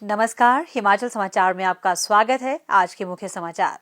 नमस्कार, हिमाचल समाचार में आपका स्वागत है। आज के मुख्य समाचार।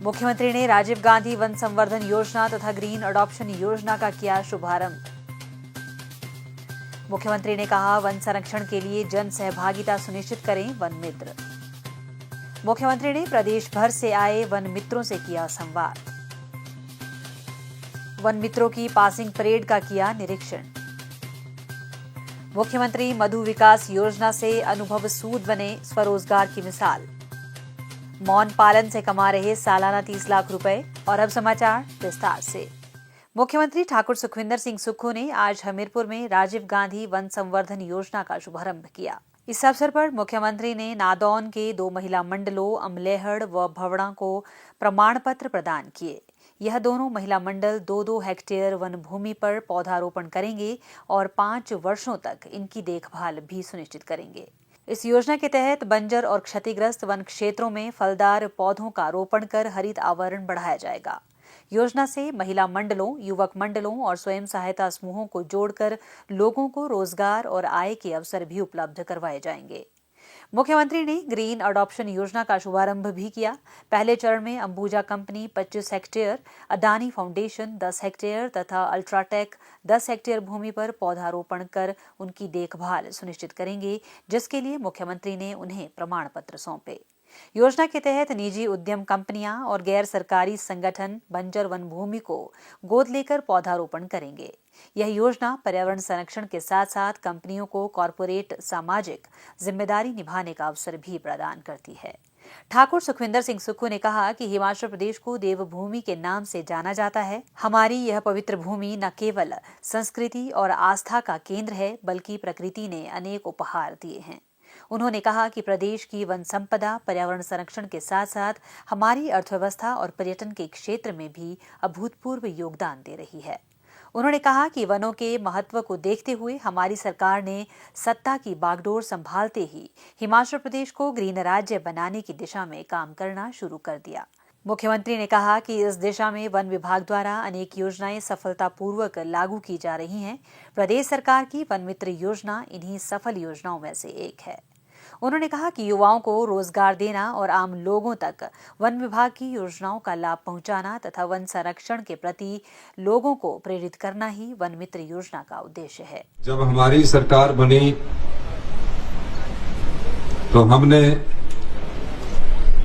मुख्यमंत्री ने राजीव गांधी वन संवर्धन योजना तथा ग्रीन अडॉप्शन योजना का किया शुभारंभ। मुख्यमंत्री ने कहा, वन संरक्षण के लिए जन सहभागिता सुनिश्चित करें वन मित्र। मुख्यमंत्री ने प्रदेश भर से आए वन मित्रों से किया संवाद। वन मित्रों की पासिंग परेड का किया निरीक्षण। मुख्यमंत्री मधु विकास योजना से अनुभव सूद बने स्वरोजगार की मिसाल। मौन पालन से कमा रहे सालाना 30 लाख रुपए। और अब समाचार विस्तार से। मुख्यमंत्री ठाकुर सुखविंदर सिंह सुक्खू ने आज हमीरपुर में राजीव गांधी वन संवर्धन योजना का शुभारंभ किया। इस अवसर पर मुख्यमंत्री ने नादौन के 2 महिला मंडलों अमलेहड़ व भवड़ा को प्रमाण पत्र प्रदान किए। यह दोनों महिला मंडल 2-2 हेक्टेयर वन भूमि पर पौधारोपण करेंगे और 5 वर्षों तक इनकी देखभाल भी सुनिश्चित करेंगे। इस योजना के तहत बंजर और क्षतिग्रस्त वन क्षेत्रों में फलदार पौधों का रोपण कर हरित आवरण बढ़ाया जाएगा। योजना से महिला मंडलों, युवक मंडलों और स्वयं सहायता समूहों को जोड़कर लोगों को रोजगार और आय के अवसर भी उपलब्ध करवाए जाएंगे। मुख्यमंत्री ने ग्रीन अडॉप्शन योजना का शुभारंभ भी किया। पहले चरण में Ambuja company 25 hectare, Adani foundation 10 hectare तथा अल्ट्राटेक 10 हेक्टेयर भूमि पर पौधारोपण कर उनकी देखभाल सुनिश्चित करेंगे, जिसके लिए मुख्यमंत्री ने उन्हें प्रमाण पत्र सौंपे। योजना के तहत निजी उद्यम कंपनियां और गैर सरकारी संगठन बंजर वन भूमि को गोद लेकर पौधारोपण करेंगे। यह योजना पर्यावरण संरक्षण के साथ साथ कंपनियों को कॉरपोरेट सामाजिक जिम्मेदारी निभाने का अवसर भी प्रदान करती है। ठाकुर सुखविंदर सिंह सुक्खू ने कहा कि हिमाचल प्रदेश को देवभूमि के नाम से जाना जाता है। हमारी यह पवित्र भूमि न केवल संस्कृति और आस्था का केंद्र है, बल्कि प्रकृति ने अनेक उपहार दिए हैं। उन्होंने कहा कि प्रदेश की वन संपदा पर्यावरण संरक्षण के साथ साथ हमारी अर्थव्यवस्था और पर्यटन के क्षेत्र में भी अभूतपूर्व योगदान दे रही है। उन्होंने कहा कि वनों के महत्व को देखते हुए हमारी सरकार ने सत्ता की बागडोर संभालते ही हिमाचल प्रदेश को ग्रीन राज्य बनाने की दिशा में काम करना शुरू कर दिया। मुख्यमंत्री ने कहा कि इस दिशा में वन विभाग द्वारा अनेक योजनाएं सफलतापूर्वक लागू की जा रही हैं। प्रदेश सरकार की वन मित्र योजना इन्हीं सफल योजनाओं में से एक है। उन्होंने कहा कि युवाओं को रोजगार देना और आम लोगों तक वन विभाग की योजनाओं का लाभ पहुंचाना तथा वन संरक्षण के प्रति लोगों को प्रेरित करना ही वन मित्र योजना का उद्देश्य है। जब हमारी सरकार बनी तो हमने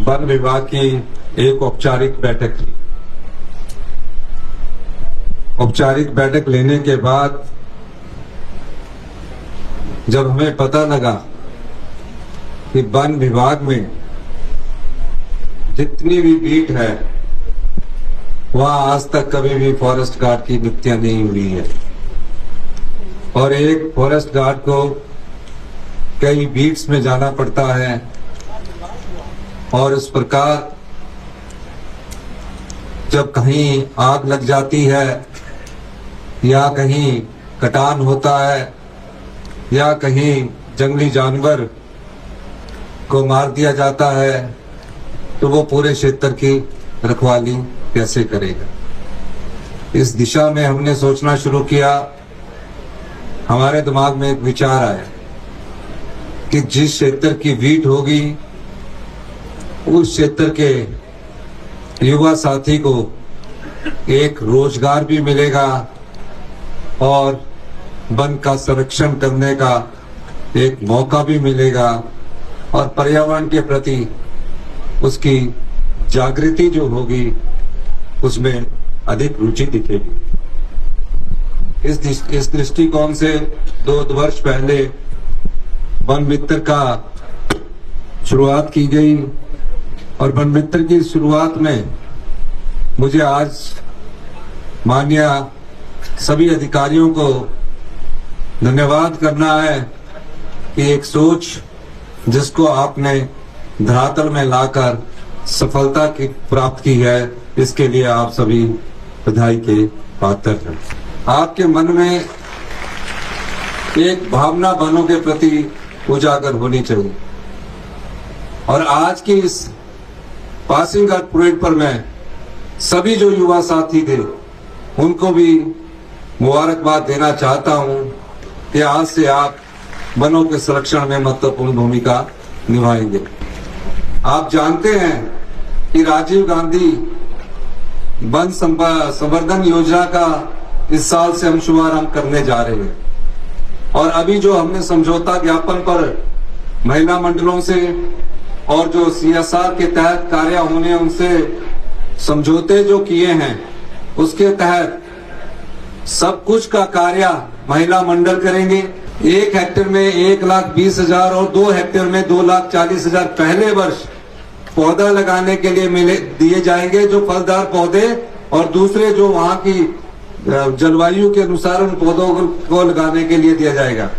वन विभाग की एक औपचारिक बैठक ली। औपचारिक बैठक लेने के बाद जब हमें पता लगा कि वन विभाग में जितनी भी बीट है वहां आज तक कभी भी फॉरेस्ट गार्ड की नियुक्तियां नहीं हुई है और एक फॉरेस्ट गार्ड को कई बीट्स में जाना पड़ता है और इस प्रकार जब कहीं आग लग जाती है या कहीं कटान होता है या कहीं जंगली जानवर को मार दिया जाता है तो वो पूरे क्षेत्र की रखवाली कैसे करेगा। इस दिशा में हमने सोचना शुरू किया। हमारे दिमाग में एक विचार आया कि जिस क्षेत्र की बीट होगी उस क्षेत्र के युवा साथी को एक रोजगार भी मिलेगा और वन का संरक्षण करने का एक मौका भी मिलेगा और पर्यावरण के प्रति उसकी जागृति जो होगी उसमें अधिक रुचि दिखेगी। इस दृष्टिकोण से 2 वर्ष पहले वन मित्र का शुरुआत की गई और वन मित्र की शुरुआत में मुझे आज माननीय सभी अधिकारियों को धन्यवाद करना है कि एक सोच जिसको आपने धरातल में लाकर सफलता की प्राप्त की है, इसके लिए आप सभी बधाई के पात्र हैं। आपके मन में एक भावना वनों के प्रति उजागर होनी चाहिए और आज की इस पासिंग आउट परेड पर मैं सभी जो युवा साथी थे उनको भी मुबारकबाद देना चाहता हूं कि आज से आप वनों के संरक्षण में महत्वपूर्ण भूमिका निभाएंगे। आप जानते हैं कि राजीव गांधी वन संवर्धन योजना का इस साल से हम शुभारंभ करने जा रहे हैं और अभी जो हमने समझौता ज्ञापन पर महिला मंडलों से और जो CSR के तहत कार्य होने उनसे समझौते जो किए हैं उसके तहत सब कुछ का कार्य महिला मंडल करेंगे। 1 हेक्टेयर में 1,20,000 और 2 हेक्टेयर में 2,40,000 पहले वर्ष पौधा लगाने के लिए दिए जाएंगे, जो फलदार पौधे, और दूसरे जो वहां की जलवायु के अनुसार उन पौधों को लगाने के लिए दिया जाएगा।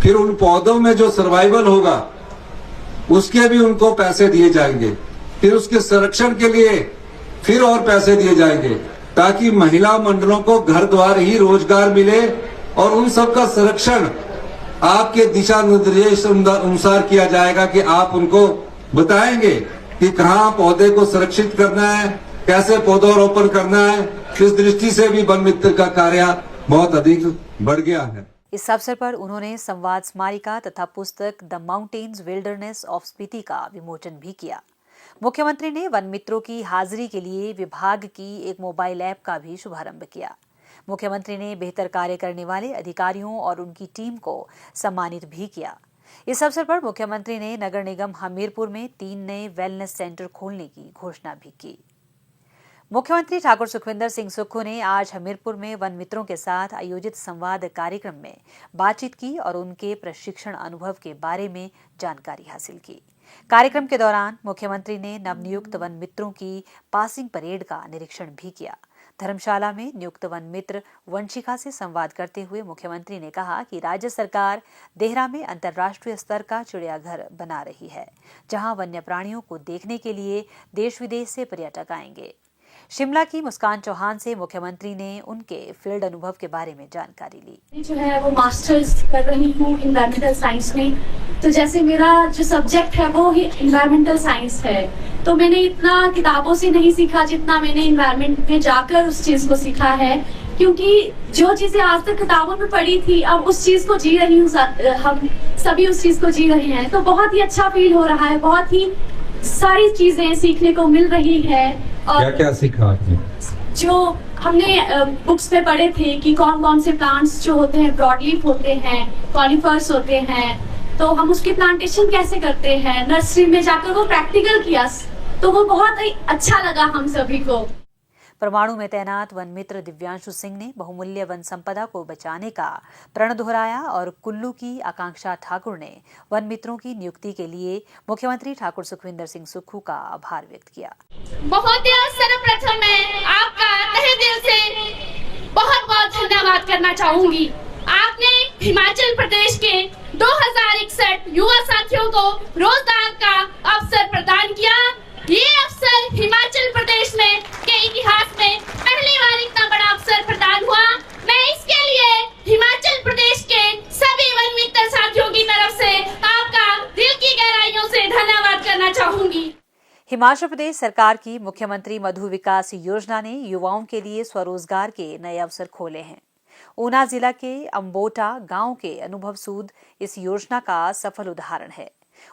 फिर उन पौधों में जो सर्वाइवल होगा उसके भी उनको पैसे दिए जाएंगे। फिर उसके संरक्षण के लिए फिर और पैसे दिए जाएंगे ताकि महिला मंडलों को घर द्वार ही रोजगार मिले और उन सब का संरक्षण आपके दिशा निर्देश अनुसार किया जाएगा कि आप उनको बताएंगे कि कहाँ पौधे को सुरक्षित करना है, कैसे पौधारोपण करना है। इस दृष्टि से भी वन मित्र का कार्य बहुत अधिक बढ़ गया है। इस अवसर पर उन्होंने संवाद स्मारिका तथा पुस्तक the mountains wilderness of Spiti का विमोचन भी किया। मुख्यमंत्री ने वन मित्रों की हाजिरी के लिए विभाग की एक मोबाइल ऐप का भी शुभारंभ किया। मुख्यमंत्री ने बेहतर कार्य करने वाले अधिकारियों और उनकी टीम को सम्मानित भी किया। इस अवसर पर मुख्यमंत्री ने नगर निगम हमीरपुर में 3 नए वेलनेस सेंटर खोलने की घोषणा भी की। मुख्यमंत्री ठाकुर सुखविंदर सिंह सुक्खू ने आज हमीरपुर में वन मित्रों के साथ आयोजित संवाद कार्यक्रम में बातचीत की और उनके प्रशिक्षण अनुभव के बारे में जानकारी हासिल की। कार्यक्रम के दौरान मुख्यमंत्री ने नवनियुक्त वन मित्रों की पासिंग परेड का निरीक्षण भी किया। धर्मशाला में नियुक्त वन मित्र वंशिका से संवाद करते हुए मुख्यमंत्री ने कहा कि राज्य सरकार देहरा में अंतर्राष्ट्रीय स्तर का चिड़ियाघर बना रही है, जहां वन्य प्राणियों को देखने के लिए देश विदेश से पर्यटक आएंगे। शिमला की मुस्कान चौहान से मुख्यमंत्री ने उनके फील्ड अनुभव के बारे में जानकारी ली। जो है वो मास्टर्स कर रही हूँ इन्वायरमेंटल साइंस में, तो जैसे मेरा जो सब्जेक्ट है वो ही इन्वायरमेंटल साइंस है, तो मैंने इतना किताबों से नहीं सीखा जितना मैंने इन्वायरमेंट में जाकर उस चीज को सीखा है, क्योंकि जो चीजें आज तक किताबों में पढ़ी थी अब उस चीज को जी रही हूँ, हम सभी उस चीज को जी रहे हैं, तो बहुत ही अच्छा फील हो रहा है। बहुत ही सारी चीजें सीखने को मिल रही है। और क्या क्या सीखा आपने? जो हमने बुक्स में पढ़े थे कि कौन कौन से प्लांट्स जो होते हैं ब्रॉड लीफ होते हैं, कॉनिफर्स होते हैं, तो हम उसकी प्लांटेशन कैसे करते हैं, नर्सरी में जाकर वो प्रैक्टिकल किया, तो वो बहुत ही अच्छा लगा हम सभी को। परमाणु में तैनात वन मित्र दिव्यांशु सिंह ने बहुमूल्य वन संपदा को बचाने का प्रण दोहराया और कुल्लू की आकांक्षा ठाकुर ने वन मित्रों की नियुक्ति के लिए मुख्यमंत्री ठाकुर सुखविंदर सिंह सुक्खू का आभार व्यक्त किया। बहुत सर्वप्रथम मैं आपका तहे दिल से बहुत बहुत धन्यवाद करना चाहूंगी। आपने हिमाचल प्रदेश के 2061 युवा साथियों को रोजगार का अवसर प्रदान किया। ये अवसर हिमाचल प्रदेश में के इतिहास में पहली बार इतना बड़ा अवसर प्रदान हुआ। मैं इसके लिए हिमाचल प्रदेश के सभी वन मित्र साथियों की तरफ से आपका दिल की गहराइयों से धन्यवाद करना चाहूंगी। हिमाचल प्रदेश सरकार की मुख्यमंत्री मधु विकास योजना ने युवाओं के लिए स्वरोजगार के नए अवसर खोले हैं। ऊना जिला के अम्बोटा गांव के अनुभव सूद इस योजना का सफल उदाहरण है।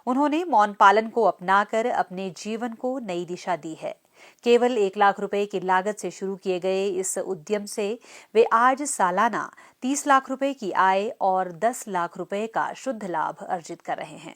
उन्होंने मौन पालन को अपनाकर अपने जीवन को नई दिशा दी है। केवल 1 लाख रुपए की लागत से शुरू किए गए इस उद्यम से वे आज सालाना 30 लाख रुपए की आय और 10 लाख रुपए का शुद्ध लाभ अर्जित कर रहे हैं।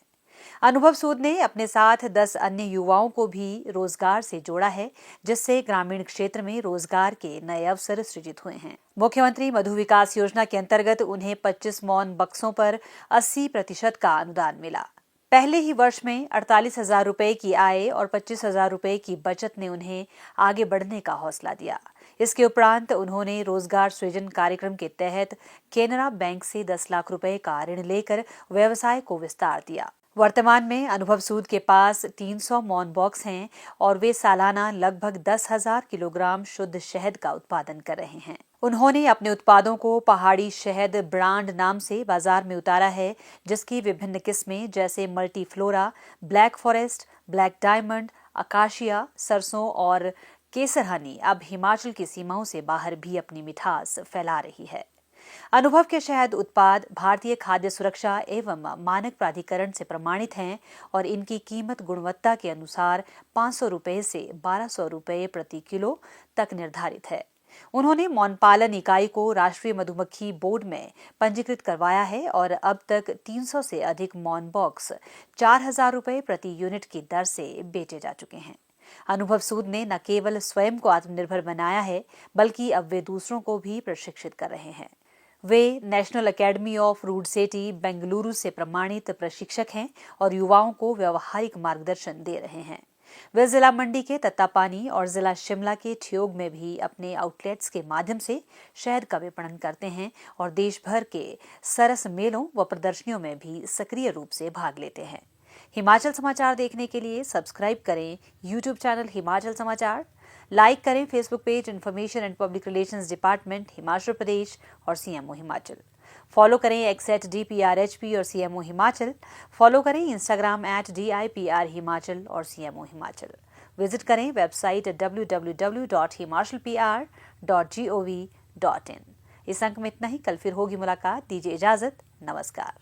अनुभव सूद ने अपने साथ 10 अन्य युवाओं को भी रोजगार से जोड़ा है, जिससे ग्रामीण क्षेत्र में रोजगार के नए अवसर सृजित हुए हैं। मुख्यमंत्री मधु विकास योजना के अंतर्गत उन्हें 25 मौन बक्सों पर 80% का अनुदान मिला। पहले ही वर्ष में 48,000 रुपए की आय और 25,000 रुपए की बचत ने उन्हें आगे बढ़ने का हौसला दिया। इसके उपरांत उन्होंने रोजगार सृजन कार्यक्रम के तहत केनरा बैंक से 10 लाख रुपए का ऋण लेकर व्यवसाय को विस्तार दिया। वर्तमान में अनुभव सूद के पास 300 मौन बॉक्स हैं और वे सालाना लगभग 10,000 किलोग्राम शुद्ध शहद का उत्पादन कर रहे हैं। उन्होंने अपने उत्पादों को पहाड़ी शहद ब्रांड नाम से बाजार में उतारा है, जिसकी विभिन्न किस्में जैसे multi flora, black forest, black diamond, acacia, सरसों और केसर हनी अब हिमाचल की सीमाओं से बाहर भी अपनी मिठास फैला रही है। अनुभव के शहद उत्पाद भारतीय खाद्य सुरक्षा एवं मानक प्राधिकरण से प्रमाणित हैं और इनकी कीमत गुणवत्ता के अनुसार 500 रुपए से 1200 रुपए प्रति किलो तक निर्धारित है। उन्होंने मौन पालन इकाई को राष्ट्रीय मधुमक्खी बोर्ड में पंजीकृत करवाया है और अब तक 300 से अधिक मौन बॉक्स 4000 रुपए प्रति यूनिट की दर से बेचे जा चुके हैं। अनुभव सूद ने न केवल स्वयं को आत्मनिर्भर बनाया है, बल्कि अब वे दूसरों को भी प्रशिक्षित कर रहे हैं। वे National Academy of Road Safety Bengaluru से प्रमाणित प्रशिक्षक हैं और युवाओं को व्यावहारिक मार्गदर्शन दे रहे हैं। वे जिला मंडी के तत्तापानी और जिला शिमला के ठियोग में भी अपने आउटलेट्स के माध्यम से शहद का विपणन करते हैं और देश भर के सरस मेलों व प्रदर्शनियों में भी सक्रिय रूप से भाग लेते हैं। हिमाचल समाचार देखने के लिए सब्सक्राइब करें यूट्यूब चैनल हिमाचल समाचार, लाइक करें Facebook page information and public relations department Himachal Pradesh और सीएमओ हिमाचल। फॉलो करें @DPRHP और सीएमओ हिमाचल। फॉलो करें इंस्टाग्राम @DIPR हिमाचल और सीएमओ हिमाचल। विजिट करें वेबसाइट www.himalpr.gov.in। इस अंक में इतना ही। कल फिर होगी मुलाकात। दीजिए इजाजत। नमस्कार।